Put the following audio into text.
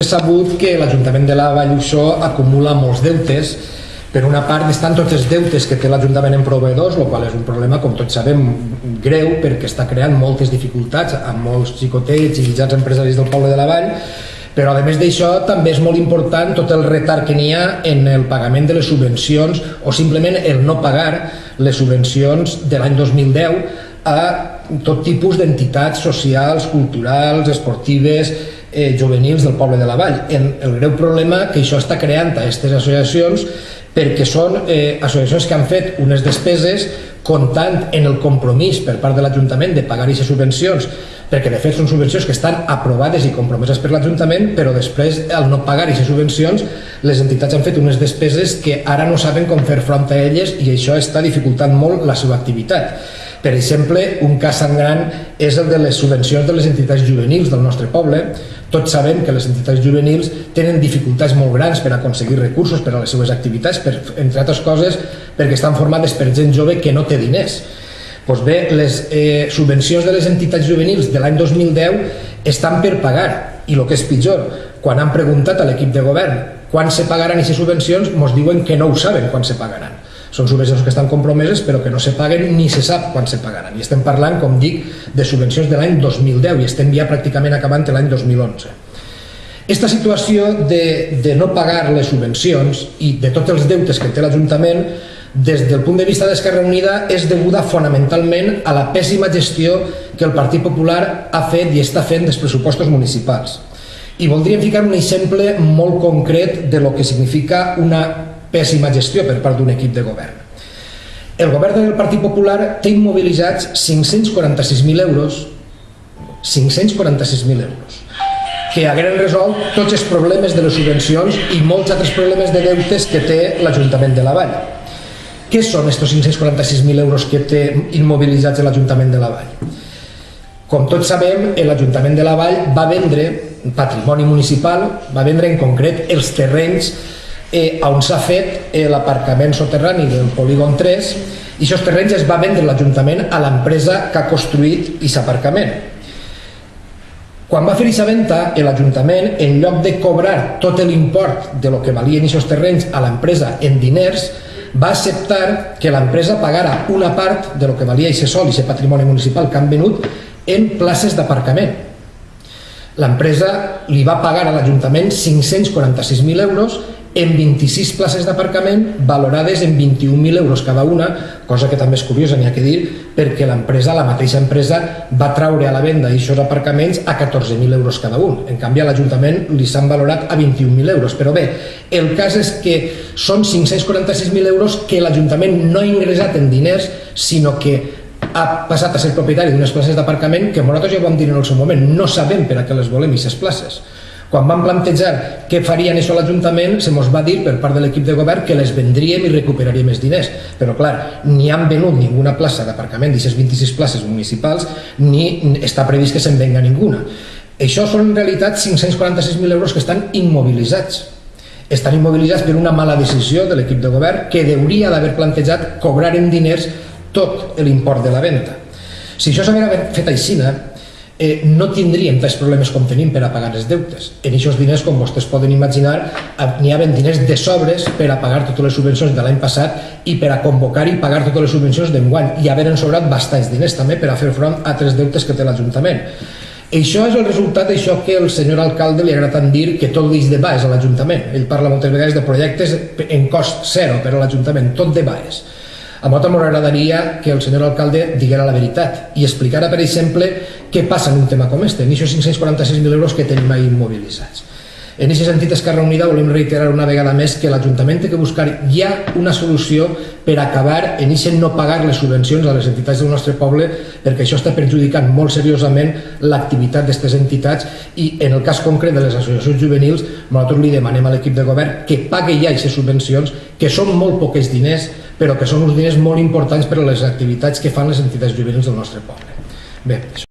És sabut que l'Ajuntament de la Vall d'Uixó acumula molts deutes. Per una part estan tots els deutes que té l'Ajuntament en proveïdors, el qual és un problema, com tots sabem, greu, perquè està creant moltes dificultats a molts xicotets i mitjans empresaris del poble de la Vall, però a més d'això també és molt important tot el retard que n'hi ha en el pagament de les subvencions o simplement el no pagar les subvencions de l'any 2010 a tot tipus d'entitats socials, culturals, esportives, juvenils del poble de la Vall. El greu problema que això està creant a aquestes associacions, perquè són associacions que han fet unes despeses comptant en el compromís per part de l'Ajuntament de pagar aquestes subvencions, perquè de fet són subvencions que estan aprovades i compromeses per l'Ajuntament, però després, al no pagar aquestes subvencions, les entitats han fet unes despeses que ara no saben com fer front a elles i això està dificultant molt la seva activitat. Per exemple, un cas sangrant és el de les subvencions de les entitats juvenils del nostre poble. Tots sabem que les entitats juvenils tenen dificultats molt grans per aconseguir recursos per a les seves activitats, entre altres coses perquè estan formades per gent jove que no té diners. Doncs bé, les subvencions de les entitats juvenils de l'any 2010 estan per pagar, i el que és pitjor, quan han preguntat a l'equip de govern quan se pagaran aquestes subvencions, ens diuen que no ho saben quan se pagaran. Són subvencions que estan compromeses però que no se paguen ni se sap quan se pagaran. I estem parlant, com dic, de subvencions de l'any 2010 i estem ja pràcticament acabant l'any 2011. Aquesta situació de no pagar les subvencions i de tots els deutes que té l'Ajuntament, des del punt de vista d'Esquerra Unida, és deguda fonamentalment a la pèssima gestió que el Partit Popular ha fet i està fent dels pressupostos municipals. I voldríem ficar un exemple molt concret de lo que significa una pèssima gestió per part d'un equip de govern. El govern del Partit Popular té immobilitzats 546.000 euros, 546.000 euros, que hagueren resolt tots els problemes de les subvencions i molts altres problemes de deutes que té l'Ajuntament de la Vall. Què són aquests 546.000 euros que té immobilitzats l'Ajuntament de la Vall? Com tots sabem, l'Ajuntament de la Vall va vendre patrimoni municipal, va vendre en concret els terrenys on s'ha fet l'aparcament soterrani del polígon 3 i aquests terrenys es va vendre l'Ajuntament a l'empresa que ha construït aquest aparcament. Quan va fer aquesta venda, l'Ajuntament, en lloc de cobrar tot l'import de lo que valien aquests terrenys a l'empresa en diners, va acceptar que l'empresa pagara una part de lo que valia aquest sòl i aquest patrimoni municipal que han venut en places d'aparcament. L'empresa li va pagar a l'Ajuntament 546.000 euros en 26 places d'aparcament valorades en 21.000 euros cada una, cosa que també és curiosa, n'hi ha que dir, perquè la mateixa empresa va traure a la venda aquests aparcaments a 14.000 euros cada un. En canvi, a l'Ajuntament li s'han valorat a 21.000 euros. Però bé, el cas és que són 546.000 euros que l'Ajuntament no ha ingressat en diners, sinó que ha passat a ser propietari d'unes places d'aparcament que nosaltres ja ho vam dir en el seu moment, no sabem per a què les volem aquestes places. Quan vam plantejar què farien això a l'Ajuntament, se mos va dir per part de l'equip de govern que les vendríem i recuperaríem els diners. Però clar, ni han venut ninguna plaça d'aparcament d'aquestes 26 places municipals, ni està previst que se'n venga ninguna. Això són en realitat 546.000 euros que estan immobilitzats. Estan immobilitzats per una mala decisió de l'equip de govern que hauria d'haver plantejat cobrar en diners tot l'import de la venda. Si això s'hagués fet així, no tindríem tants problemes com tenim per a pagar els deutes. En aquests diners, com vostès poden imaginar, n'hi havia diners de sobres per a pagar totes les subvencions de l'any passat i per a convocar i pagar totes les subvencions d'enguany, i haveren sobrat bastants diners també per a fer front a altres deutes que té l'Ajuntament. Això és el resultat d'això que el senyor alcalde li agrada tant dir, que tot l'eix de baix a l'Ajuntament. Ell parla moltes vegades de projectes en cost zero per a l'Ajuntament, tot de baix. A nosaltres m'agradaria que el senyor alcalde diguera la veritat i explicara, per exemple, què passa en un tema com este, en aquests 546.000 euros que tenim immobilitzats. En aquest sentit, Esquerra Unida volem reiterar una vegada més que l'Ajuntament té que buscar ja una solució per acabar en aquest no pagar les subvencions a les entitats del nostre poble, perquè això està perjudicant molt seriosament l'activitat d'aquestes entitats i, en el cas concret de les associacions juvenils, nosaltres li demanem a l'equip de govern que pagui ja aquestes subvencions, que són molt pocs diners, però que són uns diners molt importants per a les activitats que fan les entitats juvenils del nostre poble. Bé, això.